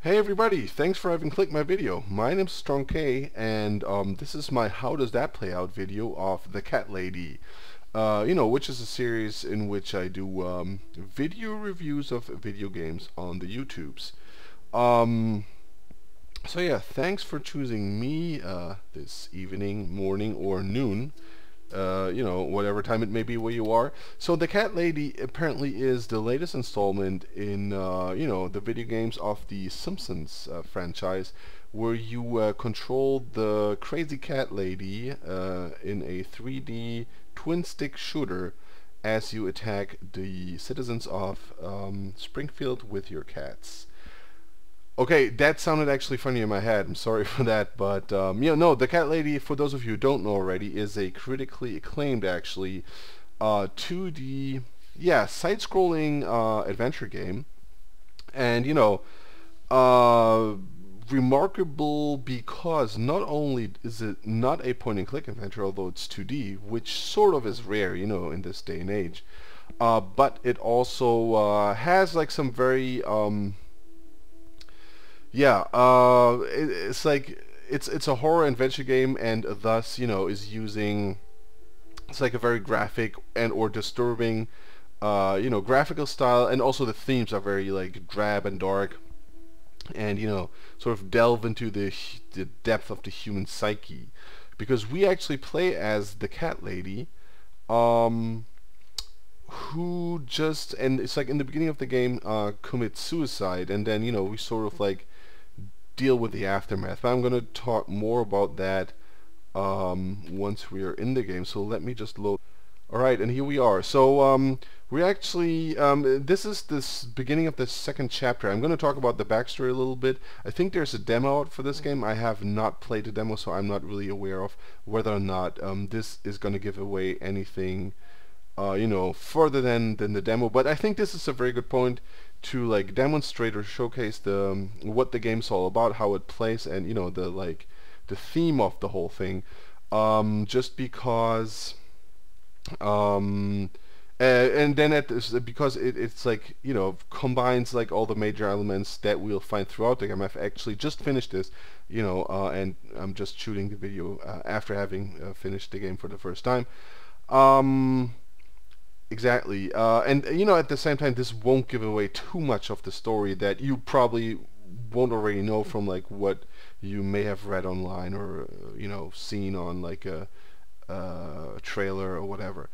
Hey everybody, thanks for having clicked my video. My name's Strong K, and this is my How Does That Play Out video of The Cat Lady. Which is a series in which I do video reviews of video games on the YouTubes. So yeah, thanks for choosing me this evening, morning, or noon. Whatever time it may be where you are. So The Cat Lady apparently is the latest installment in, the video games of the Simpsons franchise, where you control the crazy cat lady in a 3D twin-stick shooter as you attack the citizens of Springfield with your cats. Okay, that sounded actually funny in my head. I'm sorry for that, but The Cat Lady, for those of you who don't know already, is a critically acclaimed, actually, 2D, side-scrolling adventure game, and remarkable because not only is it not a point-and-click adventure, although it's 2D, which sort of is rare, in this day and age, but it also has like some very it's a horror adventure game, and thus is using, it's like a very graphic and or disturbing graphical style, and also the themes are very like drab and dark, and sort of delve into the depth of the human psyche, because we actually play as the cat lady, who just, and it's like in the beginning of the game, commits suicide, and then we sort of like deal with the aftermath. But I'm going to talk more about that once we are in the game. So let me just load. Alright, and here we are. So we actually, this is this beginning of the second chapter. I'm going to talk about the backstory a little bit. I think there's a demo out for this game. I have not played the demo, so I'm not really aware of whether or not this is going to give away anything further than the demo. But I think this is a very good point to like demonstrate or showcase the what the game's all about, how it plays, and the theme of the whole thing. Just because, and then because it's like combines like all the major elements that we'll find throughout the game. I've actually just finished this, and I'm just shooting the video after having finished the game for the first time. Exactly, and at the same time, this won't give away too much of the story that you probably won't already know from like what you may have read online, or seen on like a trailer or whatever.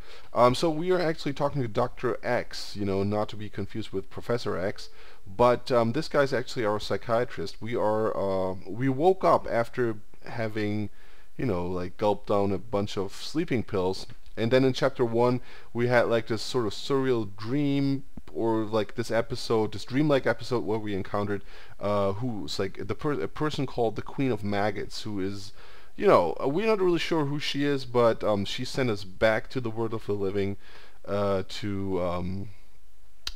So we are actually talking to Dr. X, not to be confused with Professor X, but this guy's actually our psychiatrist. We woke up after having like gulped down a bunch of sleeping pills. And then in chapter 1 we had like this sort of surreal dream, or like this dreamlike episode where we encountered who's like a person called the Queen of Maggots, who is, we're not really sure who she is, but she sent us back to the world of the living to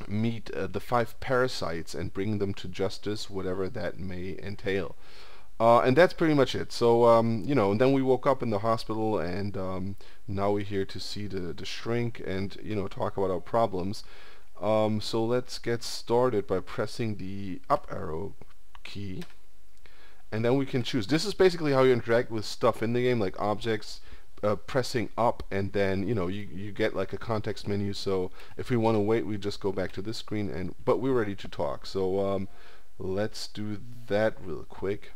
meet the 5 parasites and bring them to justice, whatever that may entail. And that's pretty much it. So, and then we woke up in the hospital, and now we're here to see the shrink and, talk about our problems. So let's get started by pressing the up arrow key, and then we can choose. This is basically how you interact with stuff in the game, like objects, pressing up, and then, you get like a context menu. So if we want to wait, we just go back to this screen, but we're ready to talk. So, let's do that real quick.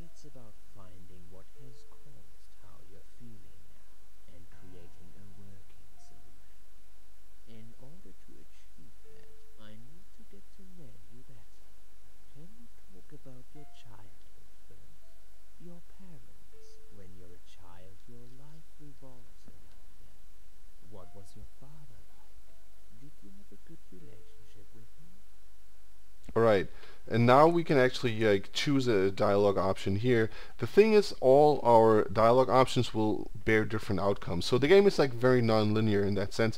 It's about finding what has caused how you're feeling now and creating a working solution. In order to achieve that, I need to get to know you better. Can we talk about your childhood first? Your parents. When you're a child, your life revolves around them. What was your father like? Did you have a good relationship with him? Alright, and now we can actually choose a dialogue option here. The thing is, all our dialogue options will bear different outcomes. So the game is like very non-linear in that sense.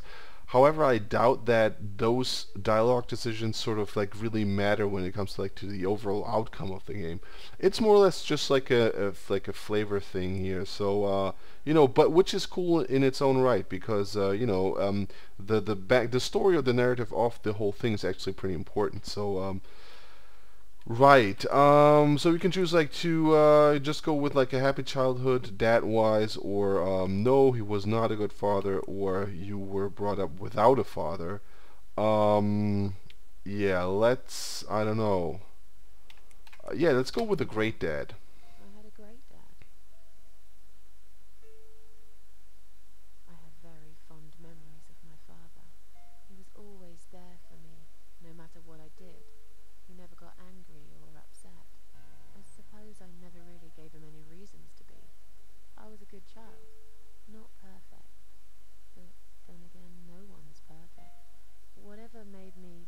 However, I doubt that those dialogue decisions sort of like really matter when it comes to like to the overall outcome of the game. It's more or less just like like a flavor thing here. So you know, but which is cool in its own right because you know the story or the narrative of the whole thing is actually pretty important. So right. So you can choose like to just go with like a happy childhood, dad-wise, or no, he was not a good father, or you were brought up without a father. Um, yeah, let's. I don't know. Yeah, let's go with a great dad. I had a great dad. I have very fond memories of my father. He was always there for me, no matter what I did. He never got angry or upset. I suppose I never really gave him any reasons to be. I was a good child, not perfect, but then again, no one's perfect. Whatever made me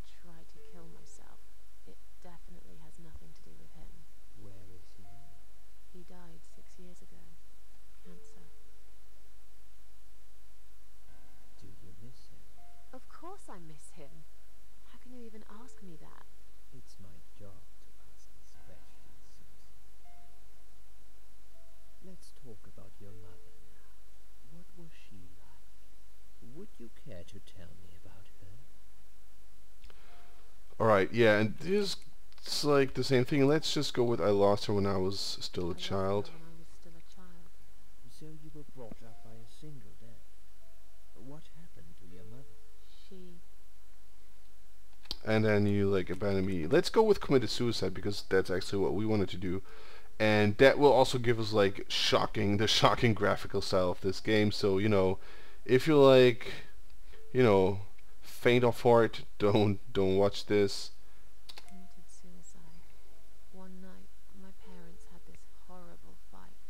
try to kill myself, it definitely has nothing to do with him. Where is he now? He died 6 years ago. Cancer. Do you miss him? Of course I miss him. How can you even ask me that? It's my job to ask these questions, Susan. Let's talk about your mother now. What was she like? Would you care to tell me about her? All right. Yeah, and this it's like the same thing. Let's just go with I lost her when I was still a I lost child. her when I was still a child. So you were brought up by a single dad. What happened to your mother? She... And then you like abandon me. Let's go with committed suicide because that's actually what we wanted to do. And that will also give us like the shocking graphical style of this game. So you know, if you like, you know, faint of heart, don't watch this. committed suicide. One night, my parents had this horrible fight.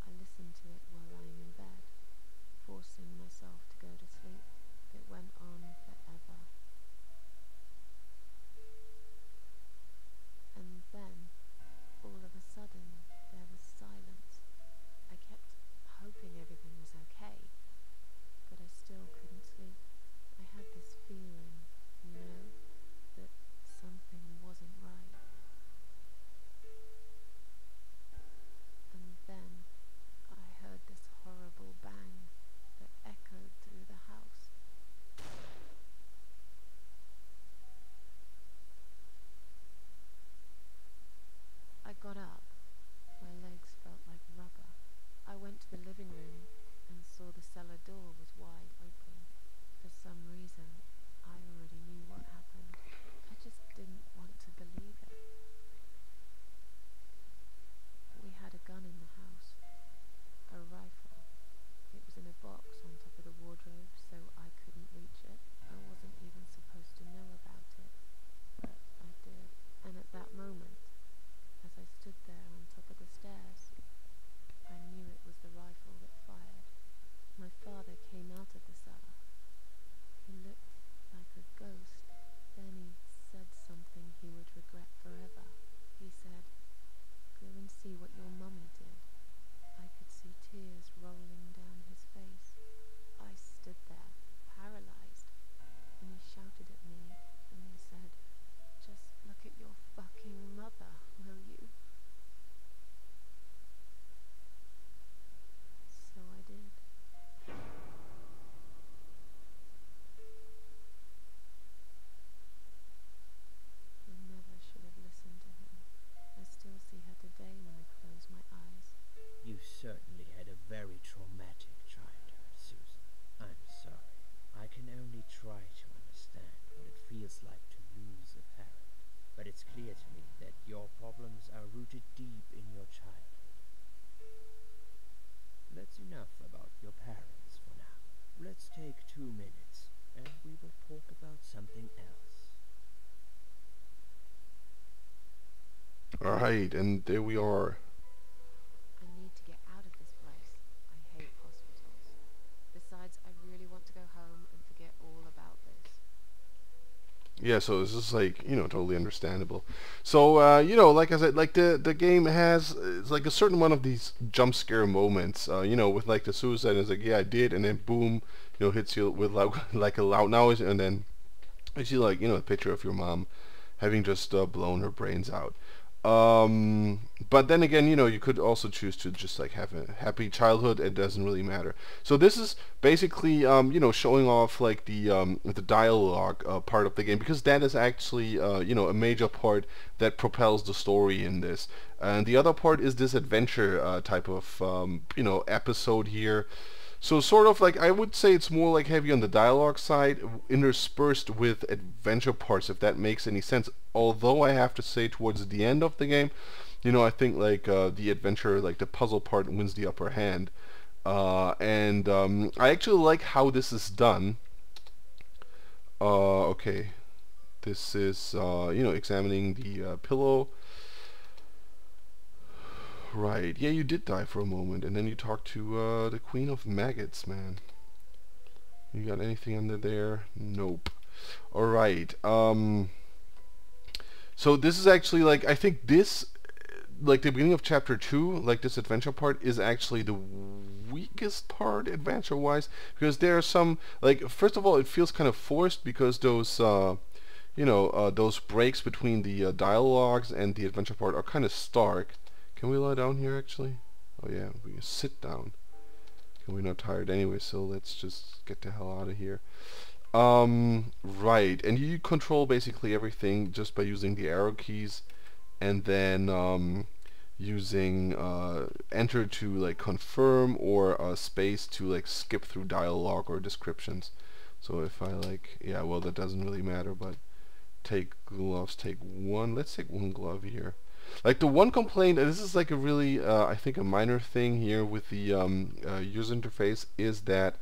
I listened to it while lying in bed, forcing myself to go to sleep. It went on forever. And then, all of a sudden, there was silence. I kept hoping everything was okay, but I still couldn't sleep. I had this feeling, you know, that something wasn't right. And then I heard this horrible bang that echoed through the house. I got up. My legs felt like rubber. I went to the living room and saw the cellar door was wide open. For some reason, I already knew what happened. I just didn't want to believe it. We had a gun in the house. A rifle. It was in a box on top of the wardrobe, so I couldn't reach it. I wasn't even supposed to know about it, but I did. And at that moment, as I stood there on top of the stairs, I knew it was the rifle that fired. My father came out of the cellar. He looked like a ghost. Then he said something he would regret forever. He said, "Go and see what your mummy did." I could see tears rolling down his face. I stood there, paralyzed, and he shouted at me, and he said, "Just look at your fucking mother, will you?" So I did. I never should have listened to him. I still see her today when I close my eyes. You certainly had a very traumatic childhood, Susan. I'm sorry. I can only try to understand what it feels like to lose a parent. But it's clear to me that your problems are rooted deep in your childhood. That's enough about your parents for now. Let's take 2 minutes, and we will talk about something else. All right, and there we are. I need to get out of this place. I hate hospitals. Besides, I really want to go home and forget all about this. Yeah, so this is like, totally understandable. So like I said, like the game has it's like a certain one of these jump scare moments. With like the suicide, it's like, yeah, I did, and then boom, hits you with like a loud noise, and then you see like a picture of your mom having just blown her brains out. But then again, you could also choose to just like have a happy childhood. It doesn't really matter. So this is basically, showing off like the dialogue part of the game, because that is actually, a major part that propels the story in this. And the other part is this adventure type of, episode here. So sort of like, I would say it's more like heavy on the dialogue side, interspersed with adventure parts, if that makes any sense. Although I have to say, towards the end of the game, I think like the adventure, like the puzzle part, wins the upper hand. And I actually like how this is done. Okay, this is examining the pillow. Right, yeah, you did die for a moment, and then you talked to the Queen of Maggots, man. You got anything under there? Nope. Alright, so this is actually, like, I think this, like, the beginning of chapter 2, like, this adventure part is actually the weakest part, adventure-wise, because there are some, like, first of all, it feels kind of forced, because those, those breaks between the dialogues and the adventure part are kind of stark. Can we lie down here, actually? Oh yeah, we can sit down. Okay, we're not tired anyway, so let's just get the hell out of here. Right, and you control basically everything just by using the arrow keys, and then using enter to like confirm, or space to like skip through dialogue or descriptions. So if I like, yeah, well, that doesn't really matter, but take gloves, take one. Let's take one glove here. Like, the one complaint, and this is like a really, I think, a minor thing here with the user interface, is that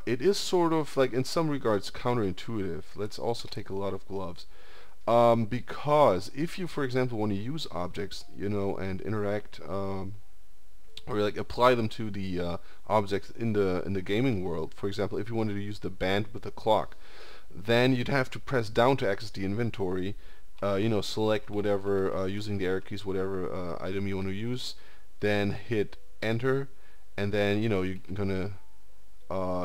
it is sort of, like, in some regards, counterintuitive. Let's also take a lot of gloves. Because if you, for example, want to use objects, and interact, or like apply them to the objects in the gaming world, for example, if you wanted to use the band with the clock, then you'd have to press down to access the inventory. Select whatever, using the arrow keys, whatever item you want to use, then hit enter, and then, you're gonna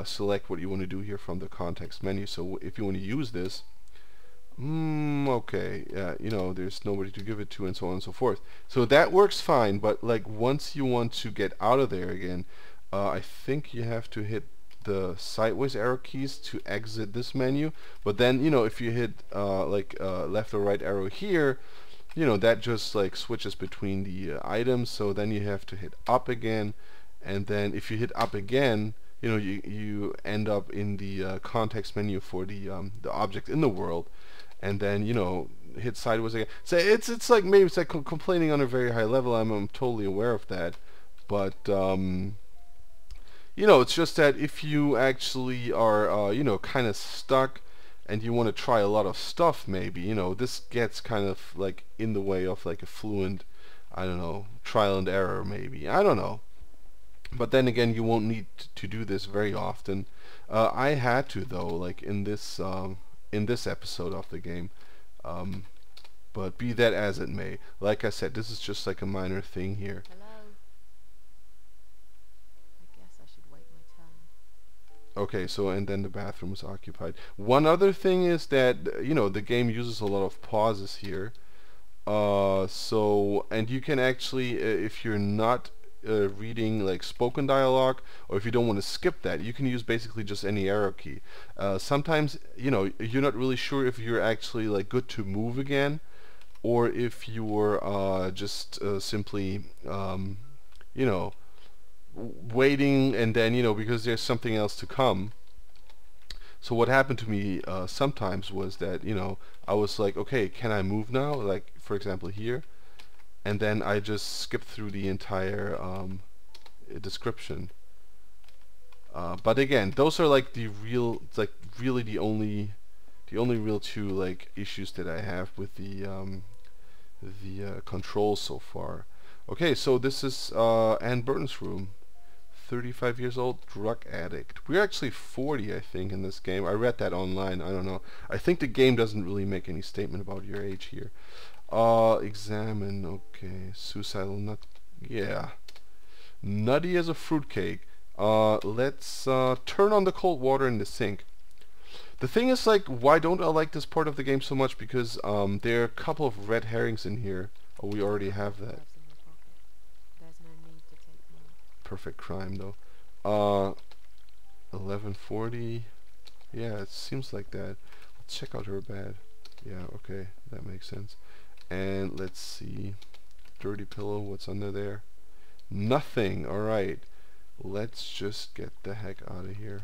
select what you want to do here from the context menu. So if you want to use this, okay, there's nobody to give it to, and so on and so forth. So that works fine, but like once you want to get out of there again, I think you have to hit the sideways arrow keys to exit this menu. But then, if you hit left or right arrow here, that just like switches between the items. So then you have to hit up again, and then if you hit up again, you end up in the context menu for the object in the world, and then hit sideways again. So it's like, maybe it's like complaining on a very high level. I'm totally aware of that, but it's just that if you actually are, kind of stuck, and you want to try a lot of stuff, maybe, this gets kind of like in the way of like a fluent, I don't know, trial and error, maybe. I don't know. But then again, you won't need to do this very often. I had to, though, like in this episode of the game. But be that as it may, like I said, this is just like a minor thing here. Hello? I guess I should wait my turn. Okay, so, and then the bathroom is occupied. One other thing is that, the game uses a lot of pauses here. And you can actually, if you're not reading like spoken dialogue, or if you don't want to skip that, you can use basically just any arrow key. Sometimes, you're not really sure if you're actually like good to move again, or if you're just simply, waiting, and then, because there's something else to come. So what happened to me sometimes was that, I was like, okay, can I move now? Like, for example, here. And then I just skipped through the entire description. But again, those are like the real, like really the only real two like issues that I have with the controls so far. Okay, so this is Anne Burton's room. 35 years old, drug addict. We're actually 40, I think, in this game. I read that online. I don't know. I think the game doesn't really make any statement about your age here. Examine. Okay. Suicidal nut. Yeah. Nutty as a fruitcake. Let's turn on the cold water in the sink. The thing is, like, why don't I like this part of the game so much? Because there are a couple of red herrings in here. Oh, we already have that. Gloves in your pocket. There's no need to take more. Perfect crime, though. 1140. Yeah, it seems like that. Let's check out her bed. Yeah, okay, that makes sense. And let's see. Dirty pillow, what's under there? Nothing. Alright. Let's just get the heck out of here.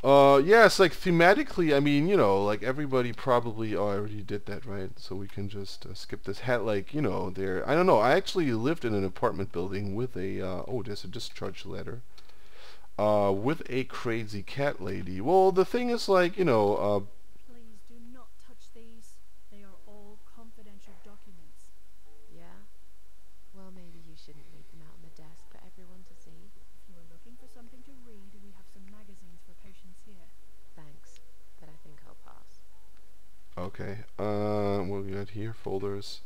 Yeah, it's like thematically, I mean, you know, like everybody probably, oh, I already did that, right? So we can just skip this hat, like, you know, there, I don't know, I actually lived in an apartment building with a, oh, there's a discharge letter, with a crazy cat lady. Well, the thing is, like, you know, Please do not touch these. They are all confidential documents. Yeah? Well, maybe you shouldn't leave them out on the desk for everyone to see. If you are looking for something to read, we have some magazines for patients here. Thanks, but I think I'll pass. okay, what we got here? Folders.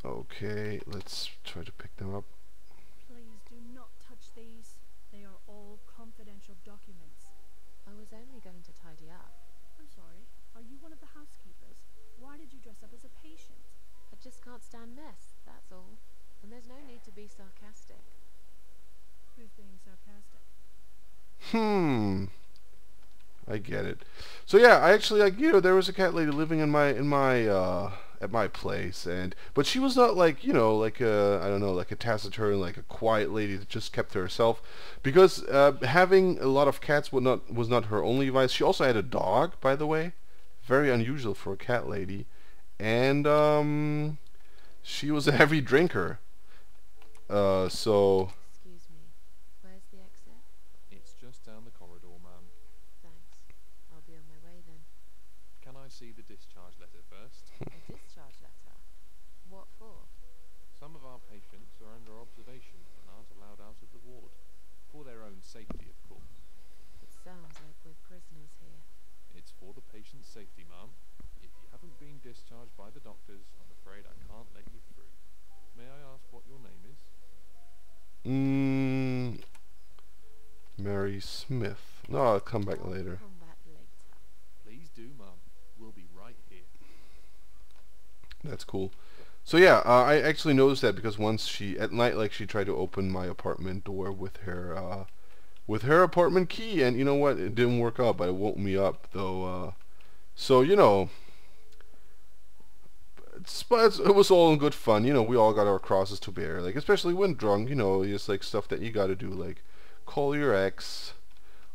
Okay, let's try to pick them up. Please do not touch these. They are all confidential documents. I was only going to tidy up. I'm sorry. Are you one of the housekeepers? Why did you dress up as a patient? I just can't stand mess, that's all. And there's no need to be sarcastic. Who's being sarcastic? I get it. So yeah, I actually, like, you know, there was a cat lady living in my at my place, but she was not like, you know, like a, I don't know, like a taciturn, like a quiet lady that just kept to herself, because having a lot of cats was not her only vice. She also had a dog, by the way, very unusual for a cat lady, and she was a heavy drinker. So Excuse me. Where's the exit? It's just down the corridor, ma'am. Thanks. I'll be on my way then. Can I see the discharge letter first? A discharge letter? What for? Some of our patients are under observation and aren't allowed out of the ward. For their own safety, of course. It sounds like we're prisoners here. It's for the patient's safety, ma'am. If you haven't been discharged by the doctors, I'm afraid I can't let you through. May I ask what your name is? Mary Smith. No, I'll come back later. Come back later. Please do, ma'am. We'll be right here. That's cool. So yeah, I actually noticed that because once she, at night, like, she tried to open my apartment door with her apartment key, and you know what? It didn't work out, but it woke me up, though, so, you know, it was all in good fun. You know, we all got our crosses to bear, like, especially when drunk, you know, it's like stuff that you gotta do, like, call your ex,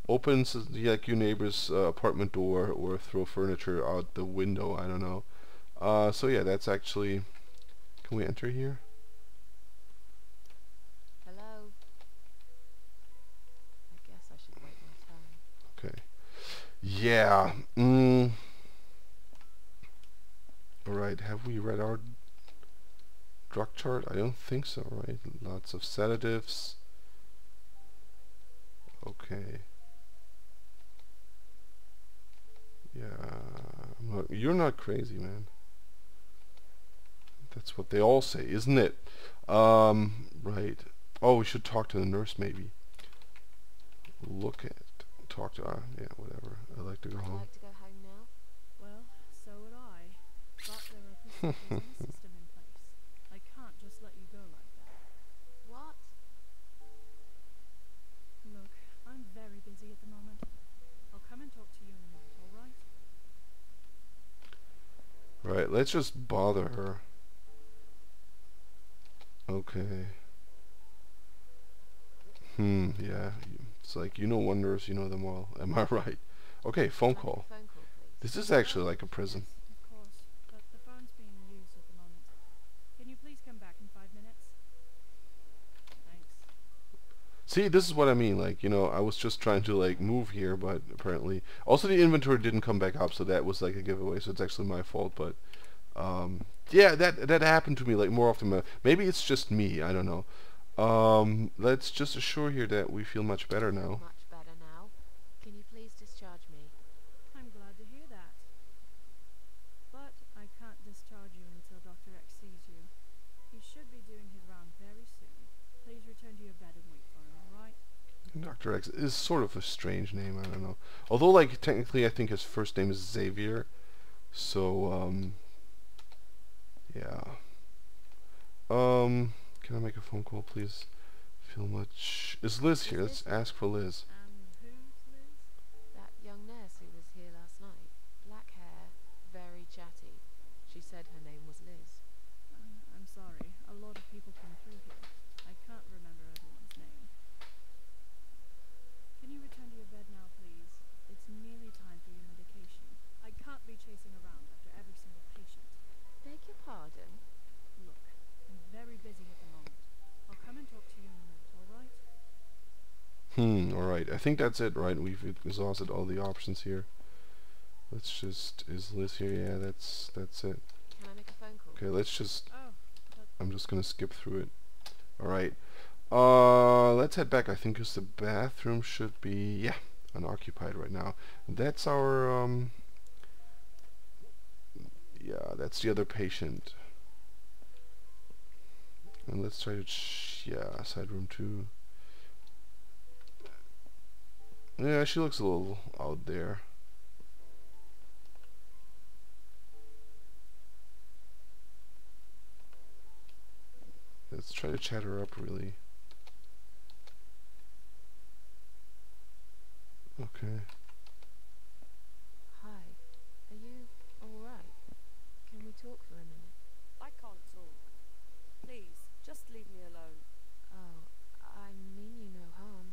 open, like, your neighbor's apartment door, or throw furniture out the window, I don't know. So yeah, that's actually, can we enter here? Hello? I guess I should wait my turn. Okay. Yeah. Alright, have we read our drug chart? I don't think so, right? Lots of sedatives. Okay. Yeah, you're not crazy, man. That's what they all say, isn't it? Right. Oh, we should talk to the nurse, maybe. Talk to her. Yeah, whatever. I'd like to go Would you home. like to go home now? Well, so would I. But there are procedures and a system in place. I can't just let you go like that. What? Look, I'm very busy at the moment. I'll come and talk to you in a minute, alright? Right, let's just bother her. Okay. Yeah. It's like, you know wonders, you know them all. Am I right? Okay, phone Can I have call. a phone call, please? This is actually like a prison. Of course, but the phone's being used at the moment. Can you please come back in 5 minutes? Thanks. See, this is what I mean. Like, you know, I was just trying to, like, move here, but apparently... Also, the inventory didn't come back up, so that was, like, a giveaway, so it's actually my fault, but... yeah, that happened to me like more often. Maybe it's just me. I don't know. Let's just assure here that we feel much better now. Much better now. Can you please discharge me? I'm glad to hear that. But I can't discharge you until Dr. X sees you. He should be doing his round very soon. Please return to your bed and wait for him, alright? Dr. X is sort of a strange name. I don't know. Although, like, technically, I think his first name is Xavier. So, yeah. Can I make a phone call, please? Feel much. Is Liz here? Let's ask for Liz. Who's Liz? That young nurse who was here last night. Black hair, very chatty. She said her name was Liz. I'm sorry. A lot of people come through here. I can't remember everyone's name. Can you return to your bed now, please? It's nearly time for your medication. I can't be chasing around after every single patient. Beg your pardon? Look, I'm very busy at the moment. I'll come and talk to you in a minute, alright? Alright. I think that's it, right? We've exhausted all the options here. Let's just... Is Liz here? Yeah, that's it. Can I make a phone call? Okay, let's just... Oh, I'm just gonna skip through it. Alright. Let's head back. I think 'cause the bathroom should be... Yeah, unoccupied right now. That's our... Yeah, that's the other patient. And let's try to... yeah, side room 2. Yeah, she looks a little out there. Let's try to chat her up, really. Okay. Hi. Are you alright? Can we talk for a minute? I can't talk. Please, just leave me alone. Oh, I mean you no harm.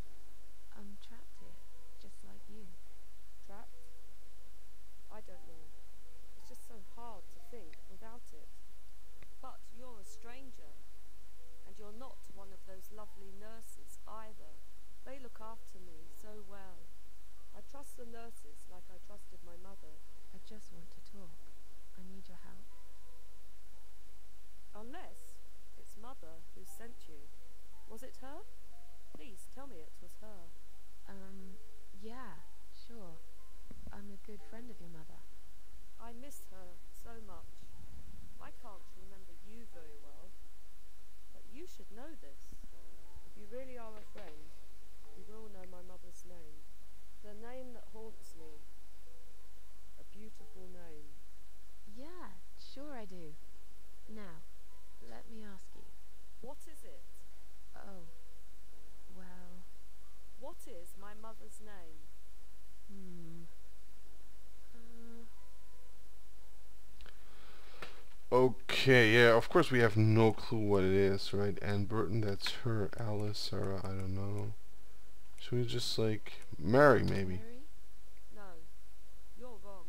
I'm trapped here, just like you. Trapped? I don't know. It's just so hard to think without it. But you're a stranger. And you're not one of those lovely nurses either. They look after me so well. I trust the nurses like I trusted my mother. I just want to talk. I need your help. Unless it's Mother who sent you. Was it her? Please tell me it was her. Yeah, sure. I'm a good friend of your mother. I miss her so much. I can't remember you very well. But you should know this. If you really are a friend, you will know my mother's name. The name that haunts me. A beautiful name. Yeah, sure I do. Now, let me ask you. What is it? Oh, well, What is my mother's name? Okay, yeah, of course we have no clue what it is, right? Anne Burton, that's her. Alice, Sarah, I don't know. Should we just, like, Mary, maybe? Mary? No, you're wrong.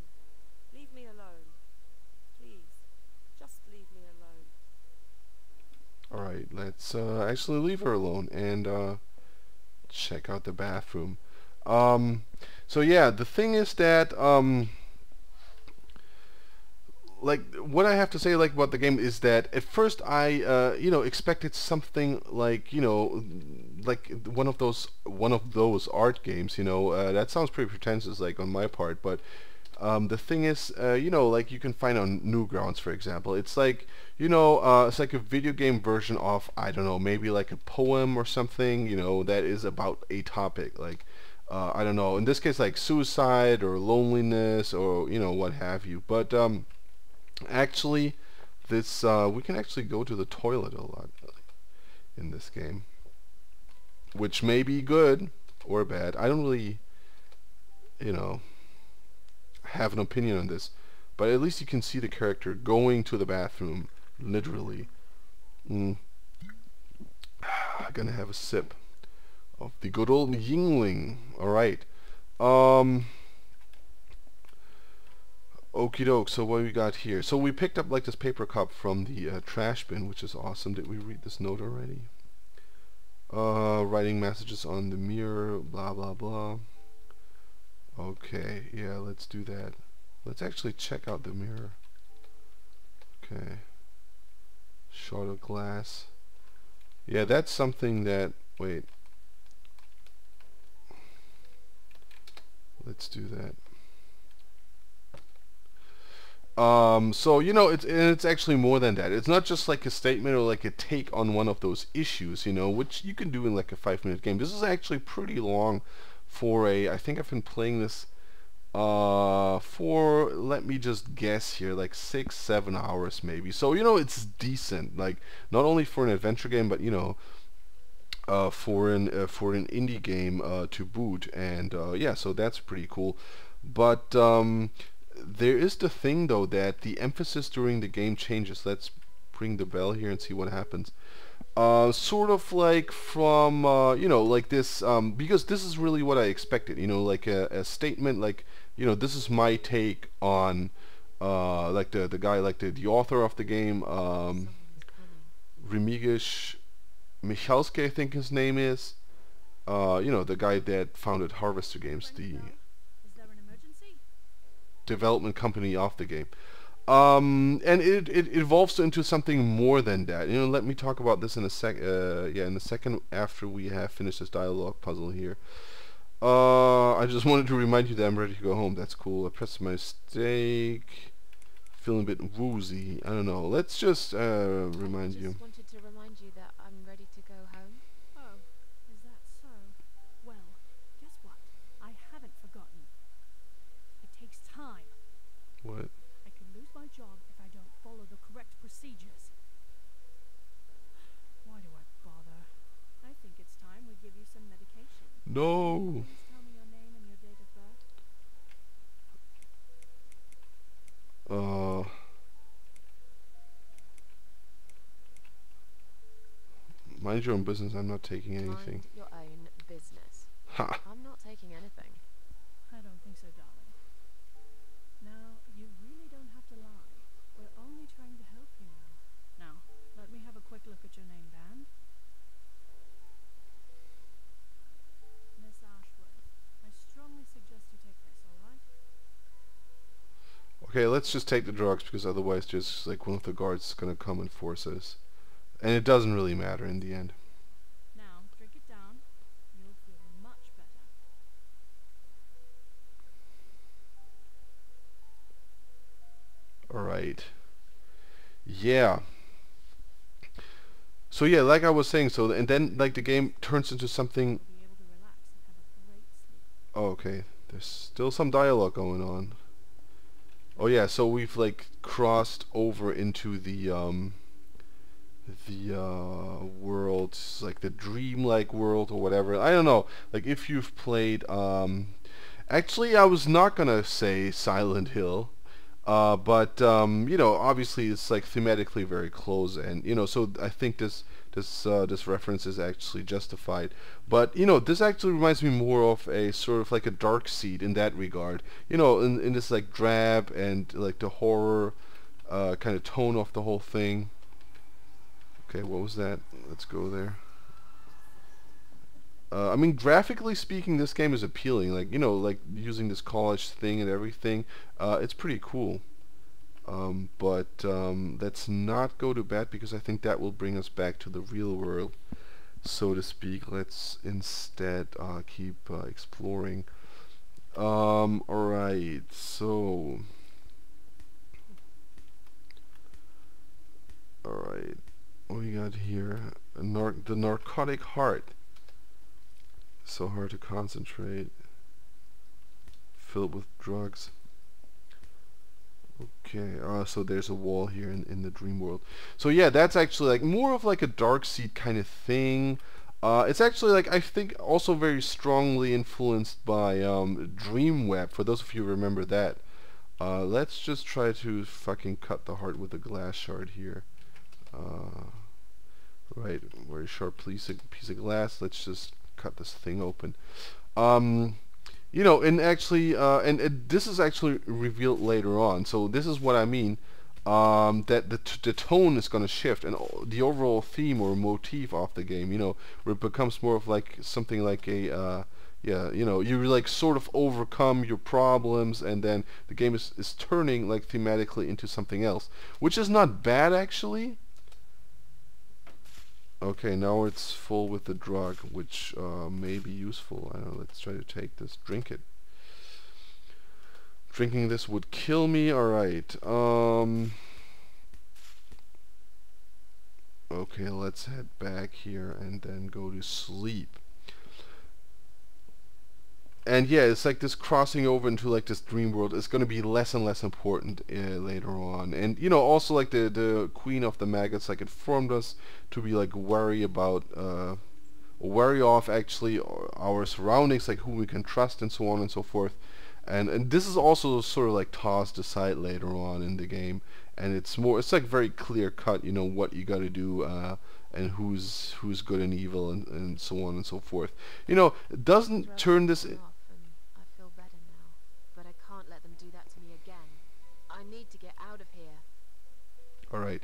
Leave me alone. Please, just leave me alone. Alright, let's actually leave her alone and check out the bathroom. So yeah, the thing is that like what I have to say like about the game is that at first I you know, expected something like, you know, like one of those art games, you know. That sounds pretty pretentious, like on my part, but the thing is, you know, like you can find on Newgrounds, for example, it's like, you know, it's like a video game version of, I don't know, maybe like a poem or something, you know, that is about a topic, like, I don't know, in this case, like suicide or loneliness or, you know, what have you. But actually, this we can actually go to the toilet a lot in this game, which may be good or bad. I don't really, you know, have an opinion on this, but at least you can see the character going to the bathroom, literally. I'm gonna have a sip of the good old Yingling. Alright. Okie doke, so what we got here? So we picked up like this paper cup from the trash bin, which is awesome. Did we read this note already? Writing messages on the mirror, blah blah blah. Okay, yeah, let's do that. Let's actually check out the mirror. Okay. Shard of glass. Yeah, that's something that... Wait. Let's do that. So you know, it's actually more than that. It's not just like a statement or like a take on one of those issues, you know, which you can do in like a 5-minute game. This is actually pretty long for a... I think I've been playing this for, let me just guess here, like 6-7 hours maybe. So you know, it's decent. Like not only for an adventure game, but you know, for an indie game to boot. And yeah, so that's pretty cool. But there is the thing though, that the emphasis during the game changes. Let's ring the bell here and see what happens. Sort of like from you know, like this, because this is really what I expected, you know, like a statement, like, you know, this is my take on like the guy, like the author of the game, Someone's coming. Remigiusz Michalski, I think his name is, you know, the guy that founded Harvester Games, the Is there an emergency? development company of the game. And it evolves into something more than that. You know, let me talk about this in a in a second after we have finished this dialogue puzzle here. I just wanted to remind you that I'm ready to go home. That's cool. I pressed my mistake. Feeling a bit woozy. I don't know. Let's just remind I you. just wanted to remind you that I'm ready to go home. Oh, is that so? Well, guess what? I haven't forgotten. It takes time. What? I could lose my job if I don't follow the correct procedures. Why do I bother? I think it's time we give you some medication. No. Please tell me your name and your date of birth. Mind your own business. I'm not taking anything. Mind your own business. Ha. I'm not taking anything. I don't think so, darling. Now, you really don't have to lie. We're only trying to help you now. Now, let me have a quick look at your name band. Miss Ashworth, I strongly suggest you take this, alright? Okay, let's just take the drugs, because otherwise just like one of the guards is gonna come and force us. And it doesn't really matter in the end. Now, drink it down. You'll feel much better. Alright. Yeah. So yeah, like I was saying, so and then like the game turns into something... You'll be able to relax and have a great sleep. Oh, okay. There's still some dialogue going on. Oh yeah, so we've like crossed over into the world, like the dreamlike world or whatever. I don't know. Like if you've played actually I was not gonna say Silent Hill, but you know, obviously it's like thematically very close, and you know, so I think this reference is actually justified. But you know, this actually reminds me more of a sort of like a Darkseed in that regard. You know, in this like drab and like the horror kind of tone of the whole thing. Okay, what was that? Let's go there. I mean, graphically speaking, this game is appealing. Like, you know, like using this collage thing and everything. It's pretty cool. But let's not go to bed, because I think that will bring us back to the real world, so to speak. Let's instead keep exploring. Alright, so... Alright, what we got here? The narcotic heart. So hard to concentrate. Filled with drugs. Okay, so there's a wall here in the dream world. So yeah, that's actually like more of like a Darkseed kind of thing. It's actually like, I think, also very strongly influenced by Dreamweb, for those of you who remember that. Let's just try to fucking cut the heart with a glass shard here. Right, very sharp piece of glass. Let's just cut this thing open. You know, and actually, this is actually revealed later on. So this is what I mean. That the tone is going to shift, and the overall theme or motif of the game, you know, where it becomes more of like something like a yeah, you know, you like sort of overcome your problems, and then the game is turning like thematically into something else, which is not bad actually. Okay, now it's full with the drug, which may be useful. I don't know, let's try to take this. Drink it. Drinking this would kill me. Alright. Okay, let's head back here and then go to sleep. And yeah, it's like this crossing over into like this dream world is going to be less and less important later on. And you know, also like the queen of the maggots like informed us to be like wary about wary of actually our surroundings, like who we can trust and so on and so forth. And this is also sort of like tossed aside later on in the game, and it's like very clear cut, you know, what you got to do and who's good and evil and so on and so forth. You know, it doesn't turn this. Off and I feel better now, but I can't let them do that to me again. I need to get out of here. All right,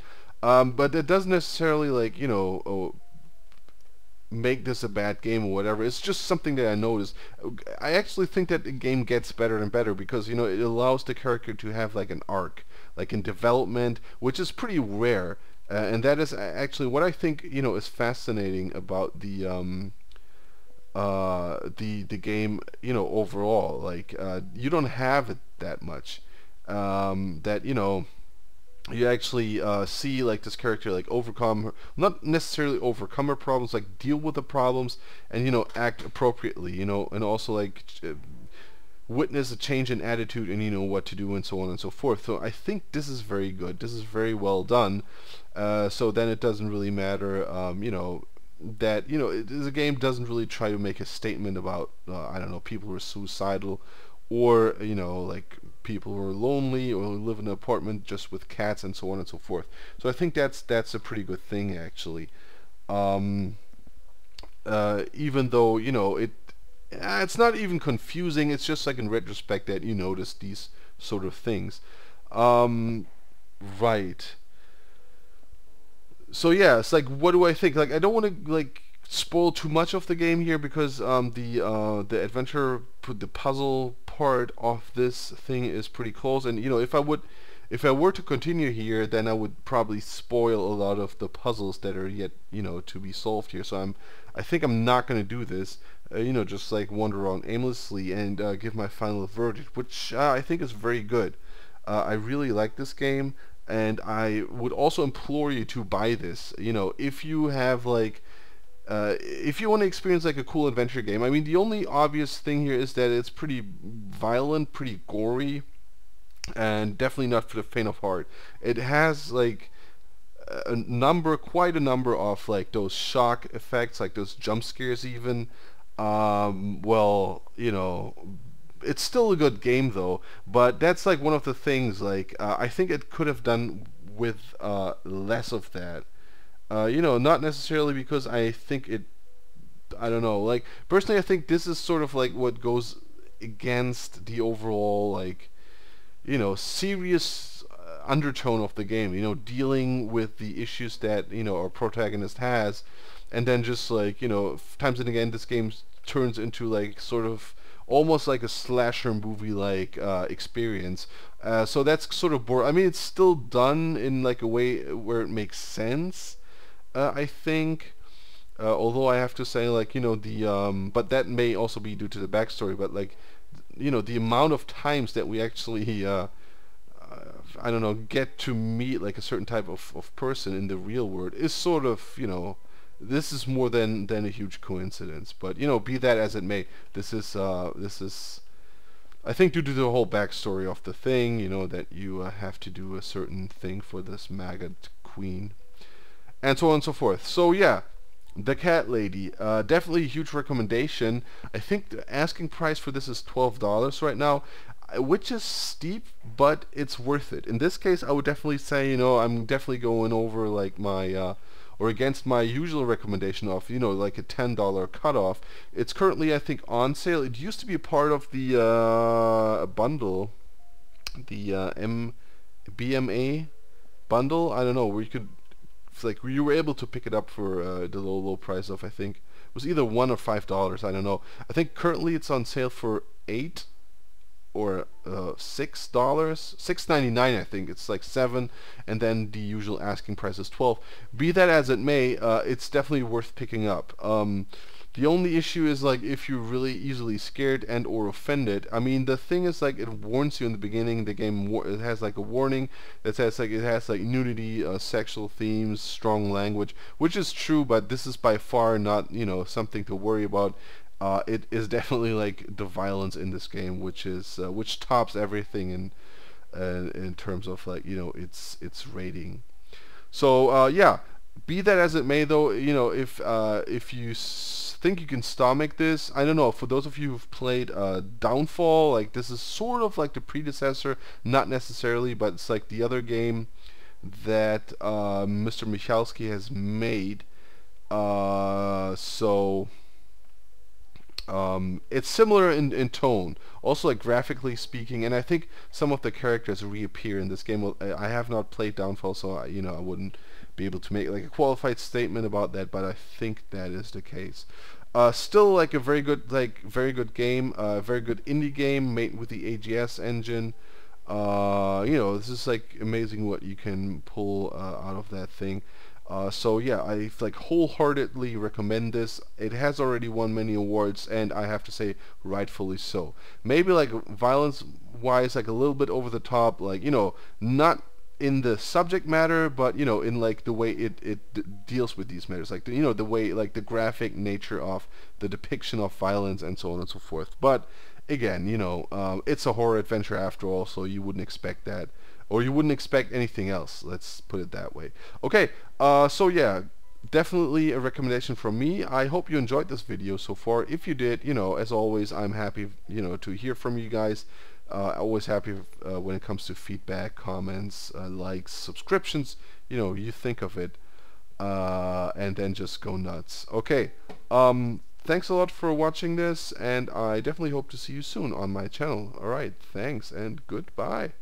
but it doesn't necessarily like, you know, make this a bad game or whatever. It's just something that I noticed. I actually think that the game gets better and better because, you know, it allows the character to have like an arc, like in development, which is pretty rare. And that is actually what I think, you know, is fascinating about the game, you know, overall. Like you don't have it that much. That, you know, you actually see like this character like overcome, not necessarily overcome her problems, like deal with the problems and, you know, act appropriately, you know, and also like witness a change in attitude and, you know, what to do and so on and so forth. So I think this is very good. This is very well done. So then it doesn't really matter, you know, that, you know, the game doesn't really try to make a statement about, I don't know, people who are suicidal or, you know, like people who are lonely or who live in an apartment just with cats and so on and so forth. So I think that's a pretty good thing actually. Even though, you know, it's not even confusing. It's just like in retrospect that you notice these sort of things. Right. So yeah, it's like, what do I think? Like, I don't want to like spoil too much of the game here because the adventure, the puzzle part of this thing is pretty close. And you know, if I were to continue here, then I would probably spoil a lot of the puzzles that are yet, you know, to be solved here. So I think I'm not going to do this. You know, just like wander around aimlessly and give my final verdict, which I think is very good. I really like this game, and I would also implore you to buy this. You know, if you have like, if you want to experience like a cool adventure game. I mean, the only obvious thing here is that it's pretty violent, pretty gory, and definitely not for the faint of heart. It has like quite a number of like those shock effects, like those jump scares even. Well, you know, it's still a good game though, but that's like one of the things, like, I think it could have done with less of that. You know, not necessarily because I think I don't know, like, personally I think this is sort of like what goes against the overall, like, you know, serious undertone of the game, you know, dealing with the issues that, you know, our protagonist has, and then just like, you know, times and again this game turns into like sort of almost like a slasher movie like experience. So that's sort of boring. I mean, it's still done in like a way where it makes sense, I think. Although I have to say, like, you know, but that may also be due to the backstory. But like, you know, the amount of times that we actually, I don't know, get to meet like a certain type of person in the real world is sort of, you know, this is more than a huge coincidence. But you know, be that as it may, this is I think due to the whole backstory of the thing, you know, that you have to do a certain thing for this maggot queen, and so on and so forth. So yeah, The Cat Lady, definitely a huge recommendation. I think the asking price for this is $12 right now, which is steep, but it's worth it. In this case, I would definitely say, you know, I'm definitely going over like my or against my usual recommendation of, you know, like a $10 cutoff. It's currently, I think, on sale. It used to be a part of the bundle, the BMA bundle. I don't know, where you could, it's like you were able to pick it up for the low price of, I think it was either $1 or $5. I don't know. I think currently it's on sale for $8. or $6, $6.99 I think. It's like 7, and then the usual asking price is 12. Be that as it may, it's definitely worth picking up. The only issue is like if you're really easily scared and or offended. I mean, the thing is like it warns you in the beginning. The game it has like a warning that says like it has like nudity, sexual themes, strong language, which is true, but this is by far not, you know, something to worry about. It is definitely like the violence in this game, which is which tops everything in terms of like, you know, its rating. So yeah, be that as it may, though, you know, if you think you can stomach this, I don't know. For those of you who've played Downfall, like this is sort of like the predecessor, not necessarily, but it's like the other game that Mr. Michalski has made. So it's similar in tone, also like graphically speaking, and I think some of the characters reappear in this game. Well, I have not played Downfall, so you know, I wouldn't be able to make like a qualified statement about that, but I think that is the case. Still like a very good game, very good indie game made with the AGS engine. You know, this is like amazing what you can pull out of that thing. So yeah, I like wholeheartedly recommend this. It has already won many awards, and I have to say rightfully so. Maybe like violence wise, like a little bit over the top, like, you know, not in the subject matter, but you know, in like the way it deals with these matters, like you know, the way, like the graphic nature of the depiction of violence and so on and so forth. But again, you know, it's a horror adventure after all, so you wouldn't expect that, or you wouldn't expect anything else. Let's put it that way. Okay, so yeah, definitely a recommendation from me. I hope you enjoyed this video so far. If you did, you know, as always, I'm happy, you know, to hear from you guys. Always happy when it comes to feedback, comments, likes, subscriptions. You know, you think of it, and then just go nuts. Okay, thanks a lot for watching this, and I definitely hope to see you soon on my channel. Alright, thanks and goodbye.